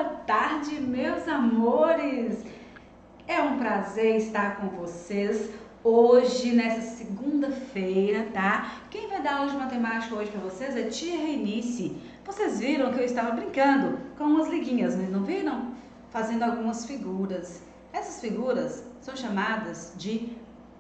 Boa tarde, meus amores! É um prazer estar com vocês hoje, nessa segunda-feira, tá? Quem vai dar aula de matemática hoje para vocês é tia Reinice. Vocês viram que eu estava brincando com umas liguinhas, mas não viram? Fazendo algumas figuras. Essas figuras são chamadas de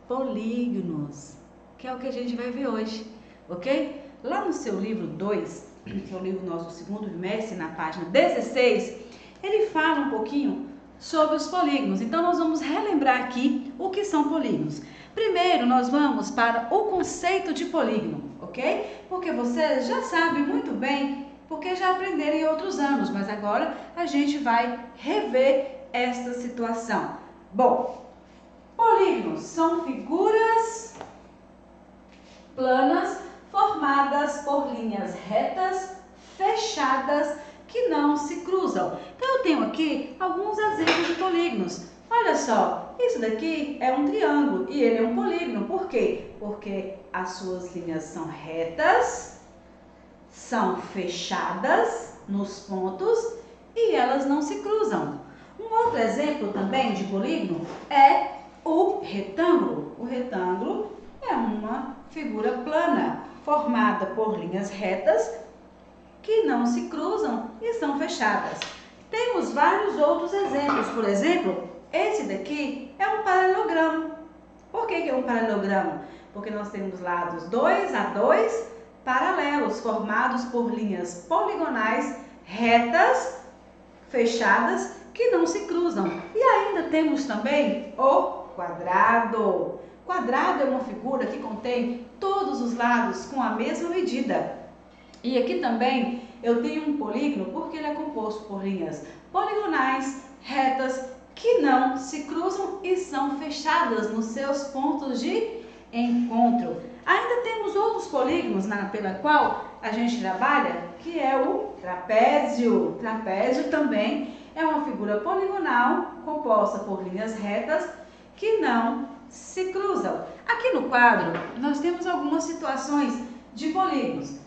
polígonos, que é o que a gente vai ver hoje, ok? Lá no seu livro 2, que é o livro nosso do segundo bimestre, na página 16, ele fala um pouquinho sobre os polígonos. Então, nós vamos relembrar aqui o que são polígonos. Primeiro, nós vamos para o conceito de polígono, ok? Porque vocês já sabem muito bem, porque já aprenderam em outros anos, mas agora a gente vai rever esta situação. Bom, polígonos são figuras planas formadas por linhas retas, fechadas, que não se cruzam. Então, eu tenho aqui alguns exemplos de polígonos. Olha só, isso daqui é um triângulo e ele é um polígono. Por quê? Porque as suas linhas são retas, são fechadas nos pontos e elas não se cruzam. Um outro exemplo também de polígono é o retângulo. O retângulo é uma figura plana, formada por linhas retas que não se cruzam e são fechadas. Temos vários outros exemplos. Por exemplo, esse daqui é um paralelogramo. Por que é um paralelogramo? Porque nós temos lados 2 a 2 paralelos, formados por linhas poligonais retas, fechadas, que não se cruzam. E ainda temos também o quadrado. Quadrado é uma figura que contém todos os lados com a mesma medida. E aqui também eu tenho um polígono porque ele é composto por linhas poligonais, retas, que não se cruzam e são fechadas nos seus pontos de encontro. Ainda temos outros polígonos pela qual a gente trabalha, que é o trapézio. O trapézio também é uma figura poligonal composta por linhas retas que não se cruzam. Aqui no quadro nós temos algumas situações de polígonos.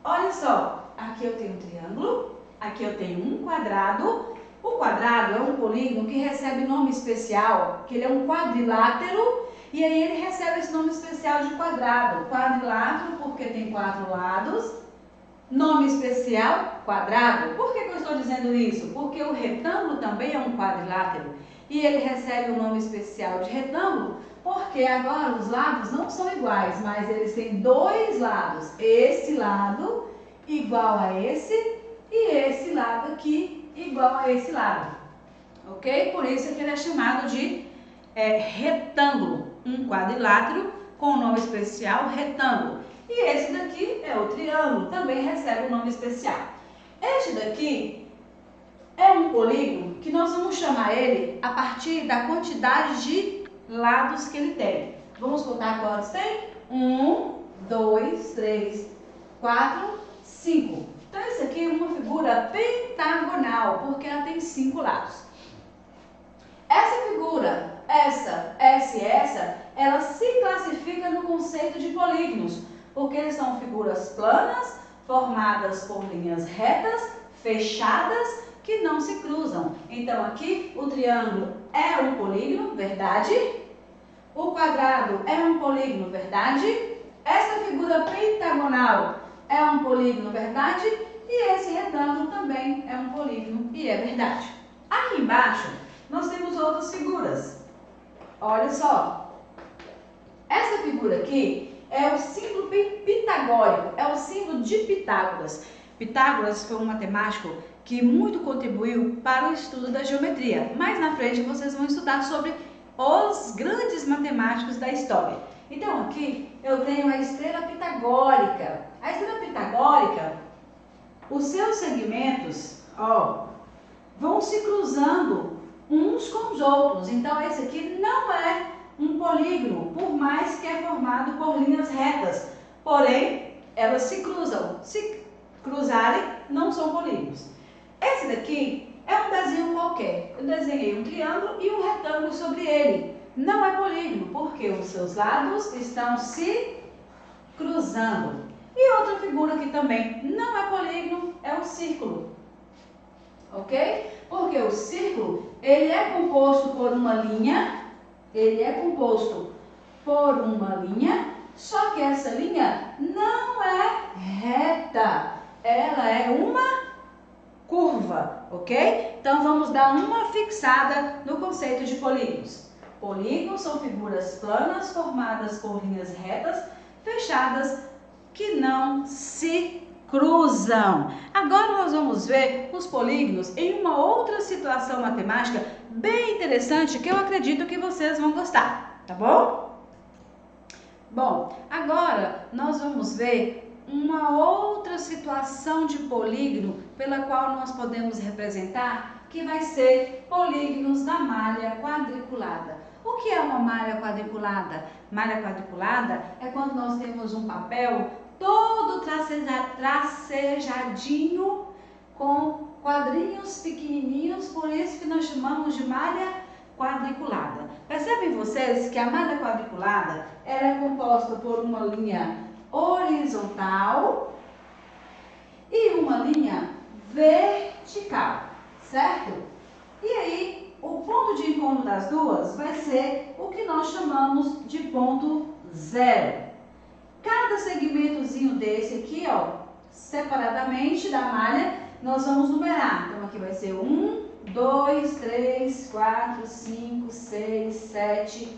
Olha só, aqui eu tenho um triângulo, aqui eu tenho um quadrado. O quadrado é um polígono que recebe nome especial, que ele é um quadrilátero, e aí ele recebe esse nome especial de quadrado. Quadrilátero porque tem 4 lados, nome especial, quadrado. Por que eu estou dizendo isso? Porque o retângulo também é um quadrilátero, e ele recebe o nome especial de retângulo, porque agora os lados não são iguais, mas eles têm 2 lados. Esse lado igual a esse e esse lado aqui igual a esse lado. Ok? Por isso que ele é chamado de retângulo. Um quadrilátero com o nome especial retângulo. E esse daqui é o triângulo, também recebe o nome especial. Este daqui é um polígono que nós vamos chamar ele a partir da quantidade de lados que ele tem. Vamos contar quantos tem? 1, 2, 3, 4, 5. Então, isso aqui é uma figura pentagonal, porque ela tem 5 lados. Essa figura, essa e essa, ela se classifica no conceito de polígonos, porque são figuras planas, formadas por linhas retas, fechadas, que não se cruzam. Então, aqui o triângulo é um polígono, verdade? O quadrado é um polígono, verdade? Essa figura pentagonal é um polígono, verdade? E esse retângulo também é um polígono e é verdade. Aqui embaixo, nós temos outras figuras. Olha só. Essa figura aqui é o símbolo pitagórico, é o símbolo de Pitágoras. Pitágoras foi um matemático que muito contribuiu para o estudo da geometria. Mais na frente vocês vão estudar sobre os grandes matemáticos da história. Então aqui eu tenho a estrela pitagórica. A estrela pitagórica, os seus segmentos, vão se cruzando uns com os outros. Então esse aqui não é um polígono, por mais que é formado por linhas retas. Porém, elas se cruzam. Se cruzarem, não são polígonos. Esse daqui é um desenho qualquer. Eu desenhei um triângulo e um retângulo sobre ele. Não é polígono, porque os seus lados estão se cruzando. E outra figura que também não é polígono é o círculo. Ok? Porque o círculo, ele é composto por uma linha, só que essa linha não é reta, ela é uma curva, ok? Então vamos dar uma fixada no conceito de polígonos. Polígonos são figuras planas formadas por linhas retas, fechadas, que não se cruzam. Agora nós vamos ver os polígonos em uma outra situação matemática bem interessante que eu acredito que vocês vão gostar, tá bom? Bom, agora nós vamos ver uma outra situação de polígono pela qual nós podemos representar, que vai ser polígonos da malha quadriculada. O que é uma malha quadriculada? Malha quadriculada é quando nós temos um papel todo tracejadinho com quadrinhos pequenininhos, por isso que nós chamamos de malha quadriculada. Percebem vocês que a malha quadriculada ela é composta por uma linha horizontal e uma linha vertical, certo? E aí, o ponto de encontro das duas vai ser o que nós chamamos de ponto zero. Cada segmentozinho desse aqui, ó, separadamente da malha, nós vamos numerar. Então, aqui vai ser 1, 2, 3, 4, 5, 6, 7,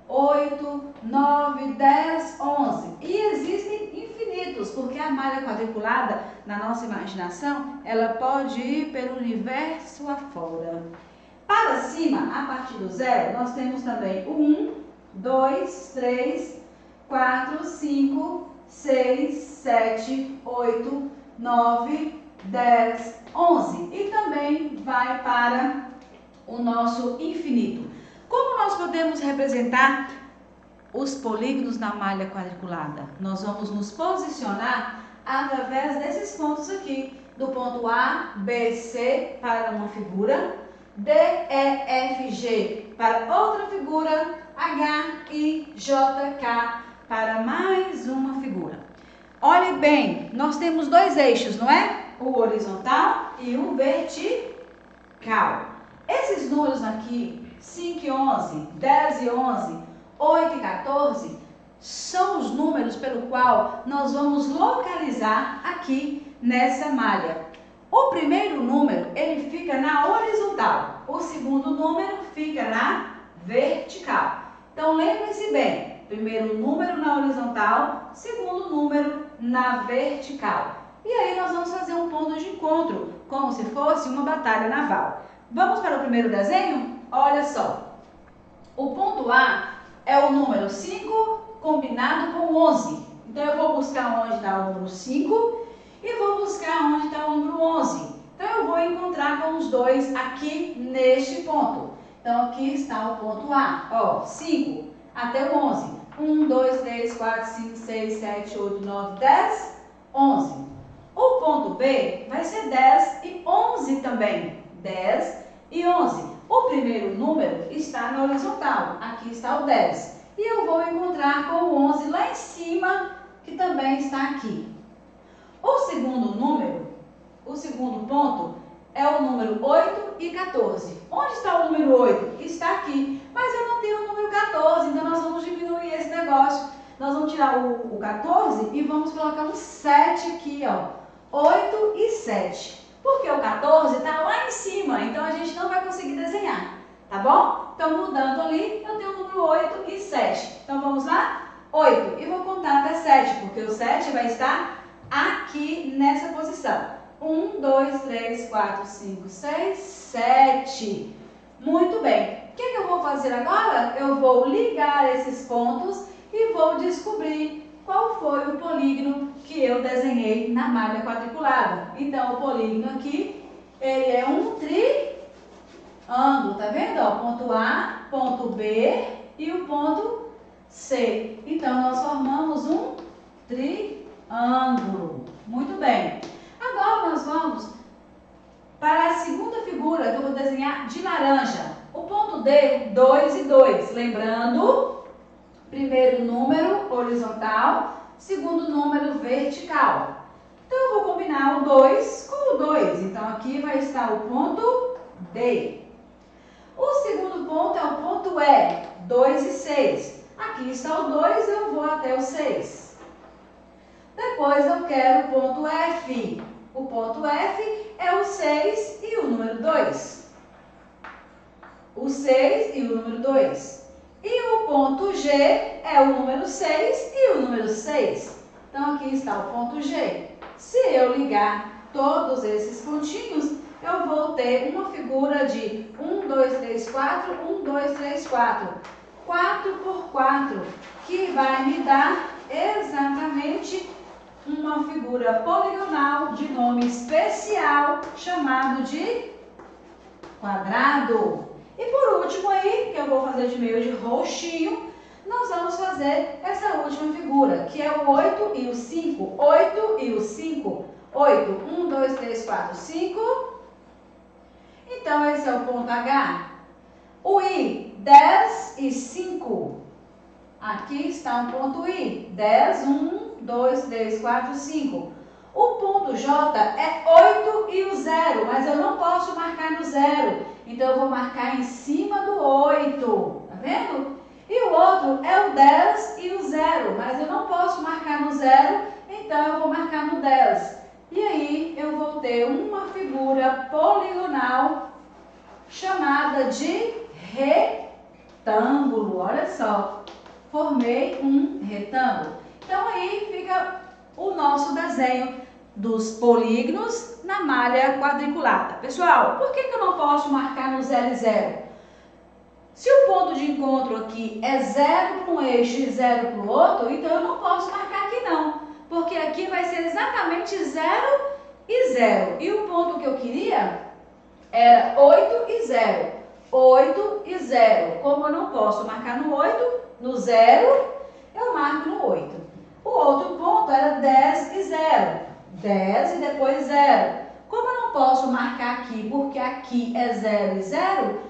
8, 9, 10, 11. E existem infinitos, porque a malha quadriculada, na nossa imaginação, ela pode ir pelo universo afora. Para cima, a partir do zero, nós temos também 1, 2, 3, 4, 5, 6, 7, 8, 9, 10, 11. E também vai para o nosso infinito. Como nós podemos representar os polígonos da malha quadriculada? Nós vamos nos posicionar através desses pontos aqui. Do ponto A, B, C para uma figura, D, E, F, G para outra figura, H, I, J, K para mais uma figura. Olhe bem, nós temos dois eixos, não é? O horizontal e o vertical. Esses números aqui, 5 e 11, 10 e 11, 8 e 14, são os números pelo qual nós vamos localizar aqui nessa malha. O primeiro número, ele fica na horizontal. O segundo número fica na vertical. Então, lembre-se bem, primeiro número na horizontal, segundo número na vertical. E aí nós vamos fazer um ponto de encontro, como se fosse uma batalha naval. Vamos para o primeiro desenho? Olha só. O ponto A é o número 5 combinado com 11. Então, eu vou buscar onde está o número 5 e vou buscar onde está o número 11. Então, eu vou encontrar com os dois aqui neste ponto. Então, aqui está o ponto A. Ó, 5 até o 11. 1, 2, 3, 4, 5, 6, 7, 8, 9, 10, 11. O ponto B vai ser 10 e 11 também. 10 e 11. O primeiro número está na horizontal. Aqui está o 10. E eu vou encontrar com o 11 lá em cima, que também está aqui. O segundo número, o segundo ponto, é o número 8 e 14. Onde está o número 8? Está aqui. Mas eu não tenho o número 14, então nós vamos diminuir esse negócio. Nós vamos tirar o 14 e vamos colocar um 7 aqui, ó. 8 e 7. Porque o 14 está lá em cima, então a gente não vai conseguir desenhar, tá bom? Então, mudando ali, eu tenho o número 8 e 7. Então, vamos lá? 8. E vou contar até 7, porque o 7 vai estar aqui nessa posição. 1, 2, 3, 4, 5, 6, 7. Muito bem. O que eu vou fazer agora? Eu vou ligar esses pontos e vou descobrir qual foi o polígono que eu desenhei na malha quadriculada. Então, o polígono aqui, ele é um triângulo, tá vendo? Ó, ponto A, ponto B e o ponto C. Então, nós formamos um triângulo. Muito bem. Agora, nós vamos para a segunda figura que eu vou desenhar de laranja. O ponto D, 2 e 2. Lembrando, primeiro número horizontal, segundo número vertical. Então, eu vou combinar o 2 com o 2. Então, aqui vai estar o ponto D. O segundo ponto é o ponto E, 2 e 6. Aqui está o 2, eu vou até o 6. Depois eu quero o ponto F. O ponto F é o 6 e o número 2. O 6 e o número 2. E o ponto G é o número 6 e o número 6. Então, aqui está o ponto G. Se eu ligar todos esses pontinhos, eu vou ter uma figura de 1, 2, 3, 4, 1, 2, 3, 4. 4 por 4, que vai me dar exatamente uma figura poligonal de nome especial chamado de quadrado. E por último aí, que eu vou fazer de meio de roxinho, nós vamos fazer essa última figura, que é o 8 e o 5. 8 e o 5. 8, 1, 2, 3, 4, 5. Então, esse é o ponto H. O I, 10 e 5. Aqui está um ponto I. 10, 1, 2, 3, 4, 5. O ponto J é 8 e o 0, mas eu não posso marcar no 0. Então, eu vou marcar em cima do 8. Tá vendo? E o outro é o 10 e o 0, mas eu não posso marcar no 0, então eu vou marcar no 10. E aí, eu vou ter uma figura poligonal chamada de retângulo. Olha só, formei um retângulo. Então, aí fica o nosso desenho dos polígonos na malha quadriculada. Pessoal, por que eu não posso marcar no 0 e 0? Se o ponto de encontro aqui é 0 para um eixo e 0 para o outro, então eu não posso marcar aqui não, porque aqui vai ser exatamente 0 e 0. E o ponto que eu queria era 8 e 0. 8 e 0. Como eu não posso marcar no 8, no 0, eu marco no 8. O outro ponto era 10 e 0. 10 e depois 0. Como eu não posso marcar aqui, porque aqui é 0 e 0,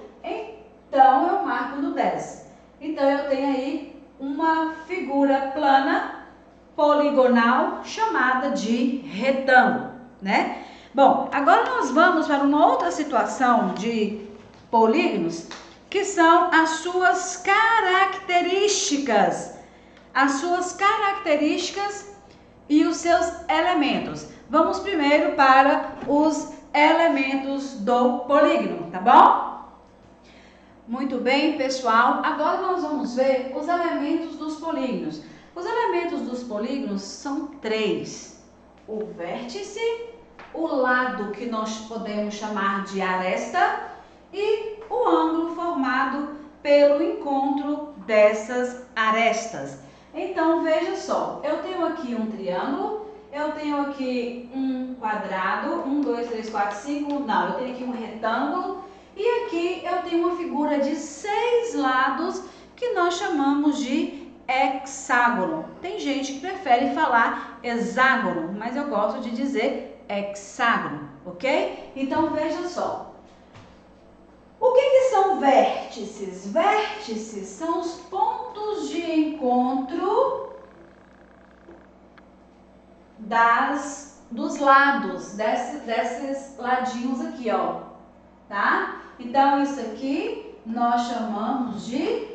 então eu marco no 10. Então eu tenho aí uma figura plana poligonal chamada de retângulo, né? Bom, agora nós vamos para uma outra situação de polígonos, que são as suas características. As suas características e os seus elementos. Vamos primeiro para os elementos do polígono, tá bom? Muito bem, pessoal. Agora nós vamos ver os elementos dos polígonos. Os elementos dos polígonos são 3. O vértice, o lado que nós podemos chamar de aresta e o ângulo formado pelo encontro dessas arestas. Então, veja só, eu tenho aqui um triângulo, eu tenho aqui um quadrado, 1, 2, 3, 4, 5, não, eu tenho aqui um retângulo e aqui eu tenho uma figura de 6 lados que nós chamamos de hexágono. Tem gente que prefere falar hexágono, mas eu gosto de dizer hexágono, ok? Então, veja só. O que são vértices? Vértices são os pontos de encontro dos lados, desses ladinhos aqui, ó, tá? Então, isso aqui nós chamamos de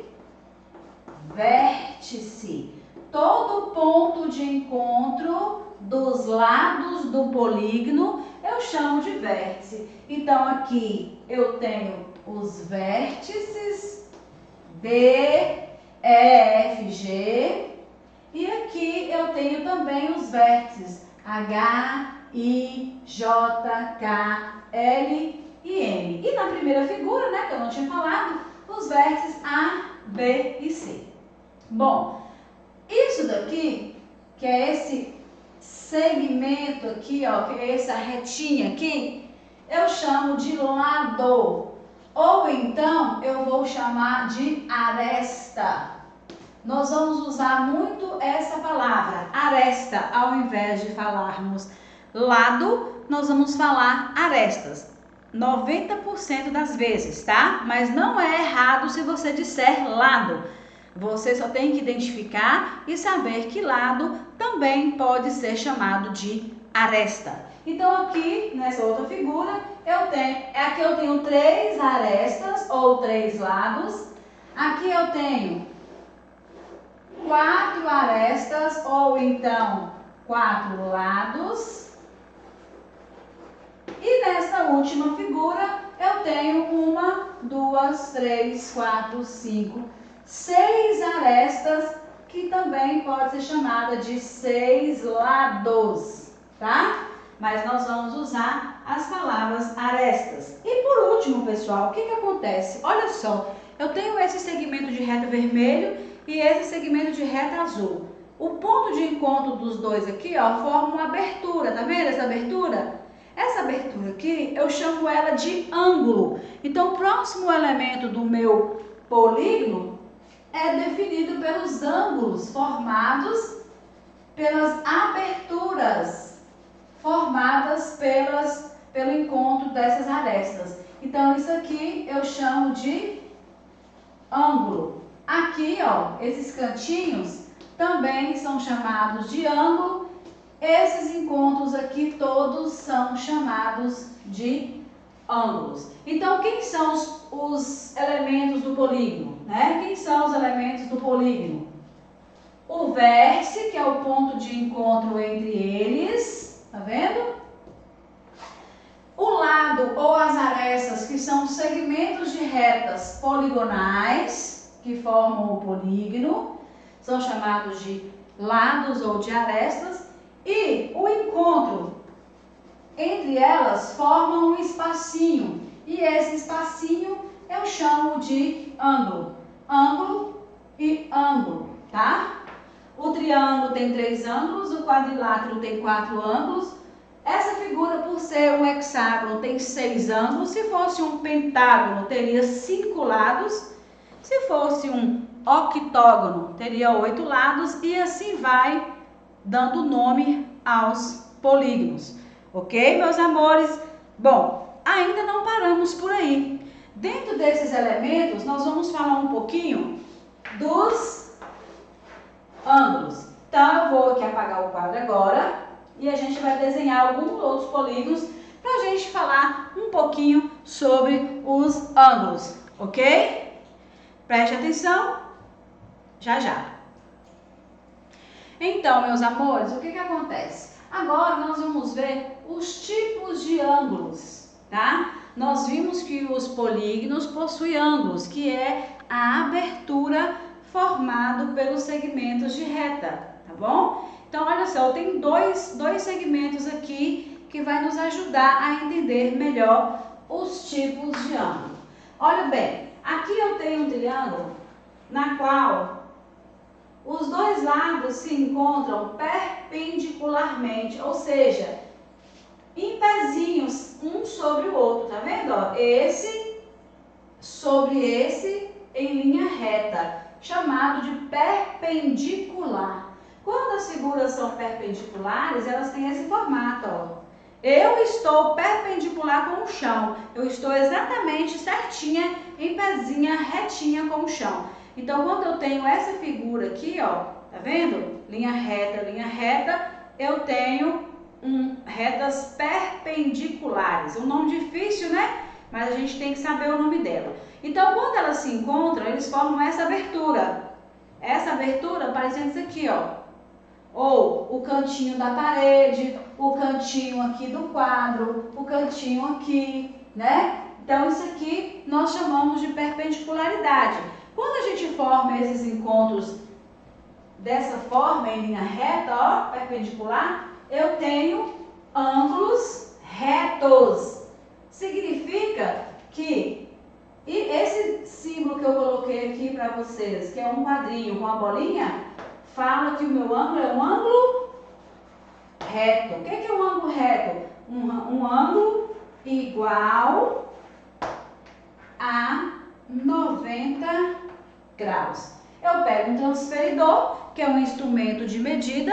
vértice. Todo ponto de encontro dos lados do polígono eu chamo de vértice. Então, aqui eu tenho os vértices D, E, F, G. E aqui eu tenho também os vértices H, I, J, K, L e M. E na primeira figura, né, que eu não tinha falado, os vértices A, B e C. Bom, isso daqui, que é esse segmento aqui, ó, que é essa retinha aqui, eu chamo de lado. Ou então, eu vou chamar de aresta. Nós vamos usar muito essa palavra, aresta. Ao invés de falarmos lado, nós vamos falar arestas. 90% das vezes, tá? Mas não é errado se você disser lado. Você só tem que identificar e saber que lado também pode ser chamado de aresta. Então aqui, nessa outra figura, aqui eu tenho 3 arestas ou 3 lados. Aqui eu tenho 4 arestas ou então 4 lados. E nesta última figura eu tenho 1, 2, 3, 4, 5, 6 arestas, que também pode ser chamada de 6 lados, tá? Mas nós vamos usar as palavras arestas. E por último, pessoal, o que acontece? Olha só, eu tenho esse segmento de reta vermelho e esse segmento de reta azul. O ponto de encontro dos dois aqui, ó, forma uma abertura, tá vendo essa abertura? Essa abertura aqui, eu chamo ela de ângulo. Então, o próximo elemento do meu polígono é definido pelos ângulos formados pelas aberturas formadas pelo encontro dessas arestas. Então, isso aqui eu chamo de ângulo. Aqui, ó, esses cantinhos também são chamados de ângulo. Esses encontros aqui todos são chamados de ângulos. Então, quem são os elementos do polígono, né? Quem são os elementos do polígono? O vértice, que é o ponto de encontro entre eles, tá vendo? O lado ou as arestas, que são segmentos de retas poligonais, que formam o polígono, são chamados de lados ou de arestas, e o encontro entre elas forma um espacinho, e esse espacinho eu chamo de ângulo. Ângulo e ângulo, tá? O triângulo tem 3 ângulos, o quadrilátero tem 4 ângulos. Essa figura, por ser um hexágono, tem 6 ângulos. Se fosse um pentágono, teria 5 lados. Se fosse um octógono, teria 8 lados, e assim vai dando nome aos polígonos. Ok, meus amores? Bom, ainda não paramos por aí. Dentro desses elementos, nós vamos falar um pouquinho dos ângulos. Então, eu vou aqui apagar o quadro agora e a gente vai desenhar alguns outros polígonos para a gente falar um pouquinho sobre os ângulos, ok? Preste atenção, já já. Então, meus amores, o que acontece? Agora nós vamos ver os tipos de ângulos, tá? Nós vimos que os polígonos possuem ângulos, que é a abertura formado pelos segmentos de reta, tá bom? Então, olha só, eu tenho dois segmentos aqui que vai nos ajudar a entender melhor os tipos de ângulo. Olha bem, aqui eu tenho um triângulo na qual os dois lados se encontram perpendicularmente, ou seja, em pezinhos, um sobre o outro, tá vendo? Ó, esse sobre esse em linha reta, chamado de perpendicular. Quando as figuras são perpendiculares, elas têm esse formato, ó. Eu estou perpendicular com o chão, eu estou exatamente certinha, em pezinha retinha com o chão. Então, quando eu tenho essa figura aqui, ó, tá vendo? Linha reta, eu tenho retas perpendiculares. Um nome difícil, né? Mas a gente tem que saber o nome dela. Então, quando elas se encontram, eles formam essa abertura. Essa abertura parecendo isso aqui, ó. Ou o cantinho da parede, o cantinho aqui do quadro, o cantinho aqui, né? Então, isso aqui nós chamamos de perpendicularidade. Quando a gente forma esses encontros dessa forma, em linha reta, ó, perpendicular, eu tenho ângulos retos. Significa que esse símbolo que eu coloquei aqui para vocês, que é um quadrinho com a bolinha, fala que o meu ângulo é um ângulo reto. O que é um ângulo reto? Um ângulo igual a 90 graus. Eu pego um transferidor, que é um instrumento de medida,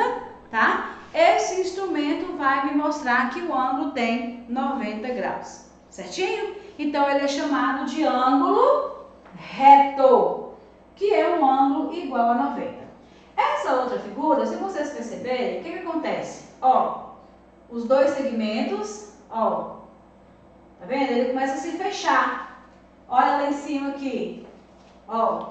tá? Esse instrumento vai me mostrar que o ângulo tem 90 graus, certinho? Então, ele é chamado de ângulo reto, que é um ângulo igual a 90. Essa outra figura, se vocês perceberem, o que acontece? Ó, os dois segmentos, ó, tá vendo? Ele começa a se fechar. Olha lá em cima aqui, ó,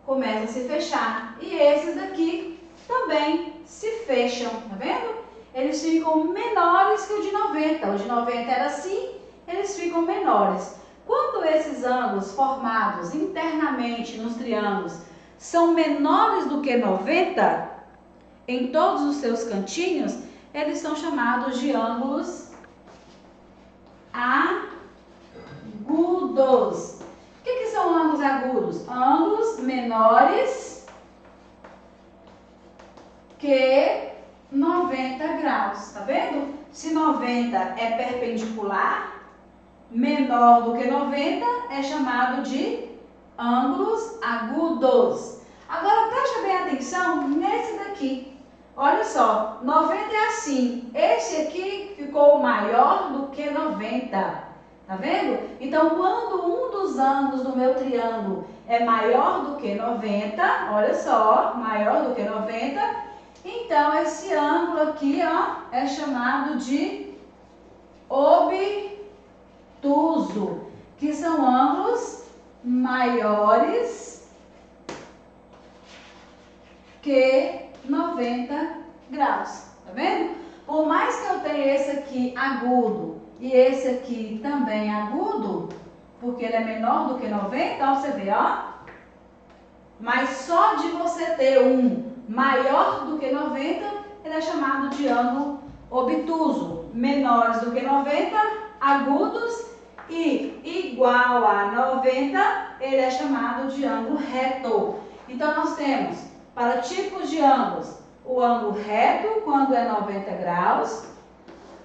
começa a se fechar. E esses daqui também se fecham, tá vendo? Eles ficam menores que o de 90. O de 90 era assim, eles ficam menores. Quando esses ângulos formados internamente nos triângulos são menores do que 90, em todos os seus cantinhos, eles são chamados de ângulos agudos. O que são ângulos agudos? Ângulos menores que 90 graus, tá vendo? Se 90 é perpendicular, menor do que 90 é chamado de ângulos agudos. Agora preste bem atenção nesse daqui. Olha só, 90 é assim. Esse aqui ficou maior do que 90. Tá vendo? Então, quando um dos ângulos do meu triângulo é maior do que 90, olha só, maior do que 90, então esse ângulo aqui, ó, é chamado de obtuso, que são ângulos maiores que 90 graus, tá vendo? Por mais que eu tenha esse aqui agudo e esse aqui também agudo, porque ele é menor do que 90, ó, você vê, ó. Mas só de você ter um maior do que 90, ele é chamado de ângulo obtuso. Menores do que 90, agudos, e igual a 90, ele é chamado de ângulo reto. Então, nós temos, para tipos de ângulos, o ângulo reto, quando é 90 graus,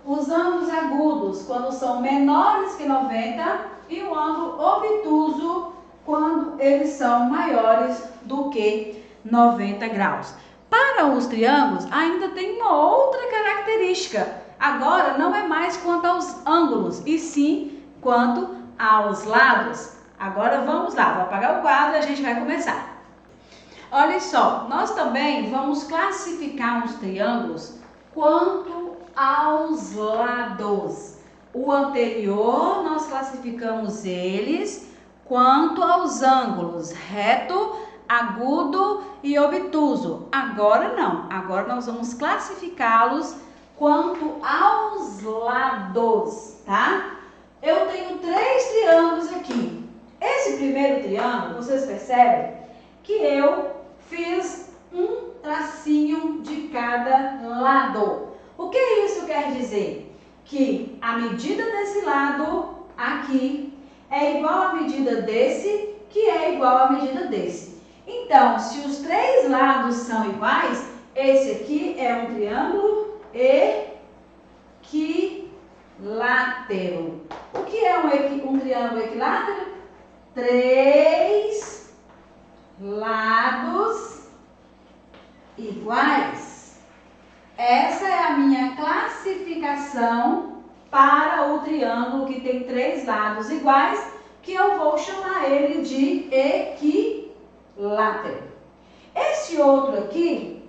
os ângulos agudos, quando são menores que 90, e o ângulo obtuso, quando eles são maiores do que 90 graus. Para os triângulos, ainda tem uma outra característica. Agora, não é mais quanto aos ângulos, e sim quanto aos lados. Agora, vamos lá, vou apagar o quadro e a gente vai começar. Olha só, nós também vamos classificar os triângulos quanto aos lados. O anterior, nós classificamos eles quanto aos ângulos reto, agudo e obtuso. Agora não, agora nós vamos classificá-los quanto aos lados, tá? Eu tenho 3 triângulos aqui. Esse primeiro triângulo, vocês percebem que eu fiz um tracinho de cada lado. O que isso quer dizer? Que a medida desse lado aqui é igual à medida desse, que é igual à medida desse. Então, se os 3 lados são iguais, esse aqui é um triângulo equilátero. O que é um triângulo equilátero? 3 lados iguais. Essa é a minha classificação para o triângulo que tem 3 lados iguais, que eu vou chamar ele de equilátero. Esse outro aqui,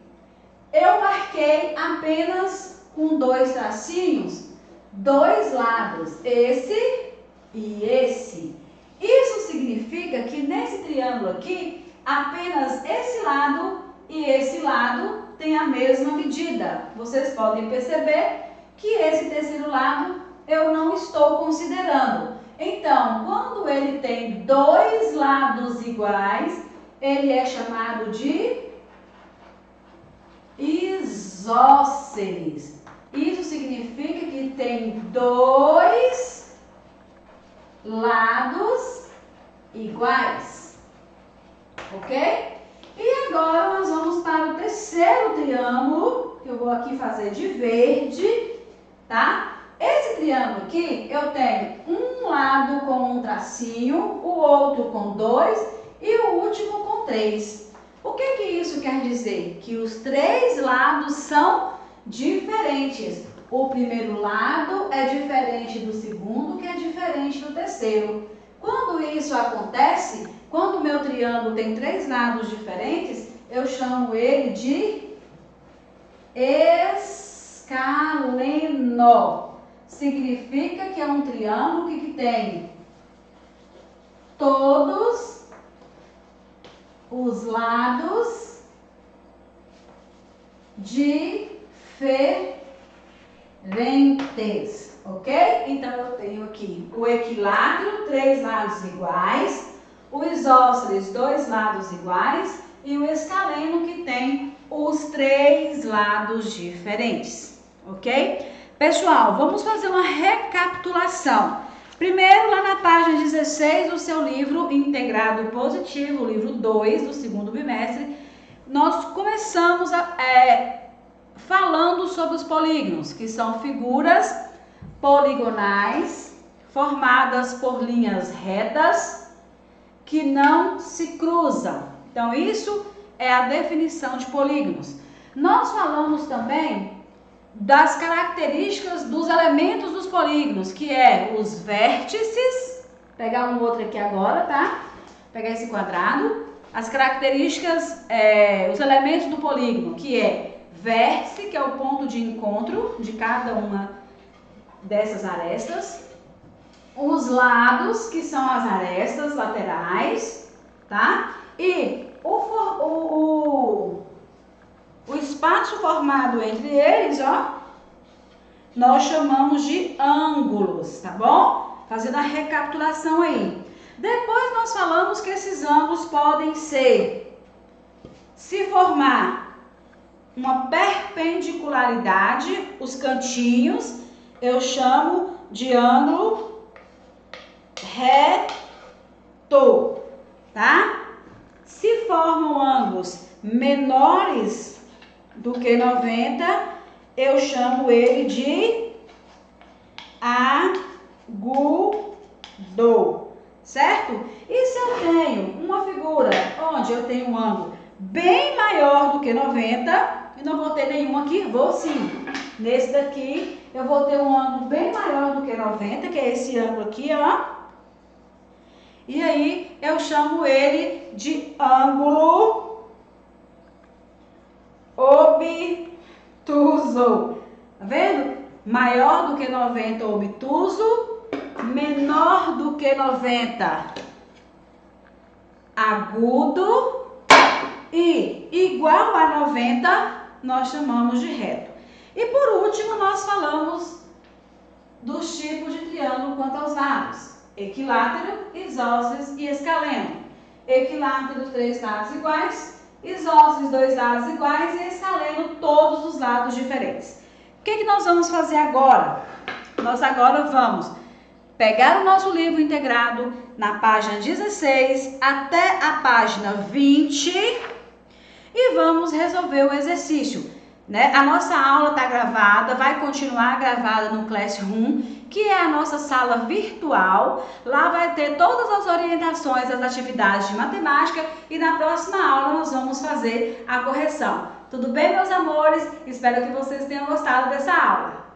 eu marquei apenas com 2 tracinhos, 2 lados, esse e esse. Isso significa que nesse triângulo aqui, apenas esse lado e esse lado têm a mesma medida. Vocês podem perceber que esse terceiro lado eu não estou considerando. Então, quando ele tem 2 lados iguais, ele é chamado de isósceles. Isso significa que tem 2 lados iguais, ok? E agora nós vamos para o terceiro triângulo, que eu vou aqui fazer de verde, tá? Esse triângulo aqui, eu tenho um lado com um tracinho, o outro com 2 e o último com 3. O que isso quer dizer? Que os 3 lados são diferentes. O primeiro lado é diferente do segundo, que é diferente do terceiro. Quando isso acontece, quando o meu triângulo tem 3 lados diferentes, eu chamo ele de escaleno. escaleno. Significa que é um triângulo que tem todos os lados diferentes, ok? Então, eu tenho aqui o equilátero, 3 lados iguais, o isósceles, 2 lados iguais, e o escaleno, que tem os 3 lados diferentes, ok? Pessoal, vamos fazer uma recapitulação. Primeiro, lá na página 16 do seu livro Integrado Positivo, o livro 2 do segundo bimestre, nós começamos falando sobre os polígonos, que são figuras poligonais formadas por linhas retas que não se cruzam. Então, isso é a definição de polígonos. Nós falamos também das características dos elementos dos polígonos, que é os vértices, pegar um outro aqui agora, tá? Pegar esse quadrado. As características, os elementos do polígono, que é vértice, que é o ponto de encontro de cada uma dessas arestas. Os lados, que são as arestas laterais, tá? E o espaço formado entre eles, ó, nós chamamos de ângulos, tá bom? Fazendo a recapitulação aí. Depois nós falamos que esses ângulos podem se formar uma perpendicularidade, os cantinhos, eu chamo de ângulo reto, tá? Se formam ângulos menores do que 90, eu chamo ele de agudo, certo? E se eu tenho uma figura onde eu tenho um ângulo bem maior do que 90, eu não vou ter nenhum aqui, vou sim. Nesse daqui, eu vou ter um ângulo bem maior do que 90, que é esse ângulo aqui, ó. E aí, eu chamo ele de ângulo obtuso. Tá vendo? Maior do que 90, obtuso. Menor do que 90, agudo. E igual a 90, nós chamamos de reto. E por último, nós falamos dos tipos de triângulo quanto aos lados. Equilátero, isósceles e escaleno. Equilátero, 3 lados iguais. Isósceles, 2 lados iguais. E escaleno, todos os lados diferentes. O que nós vamos fazer agora? Nós agora vamos pegar o nosso livro integrado na página 16 até a página 20 e vamos resolver o exercício, né? A nossa aula está gravada, vai continuar gravada no Classroom, que é a nossa sala virtual. Lá vai ter todas as orientações das atividades de matemática e na próxima aula nós vamos fazer a correção. Tudo bem, meus amores? Espero que vocês tenham gostado dessa aula.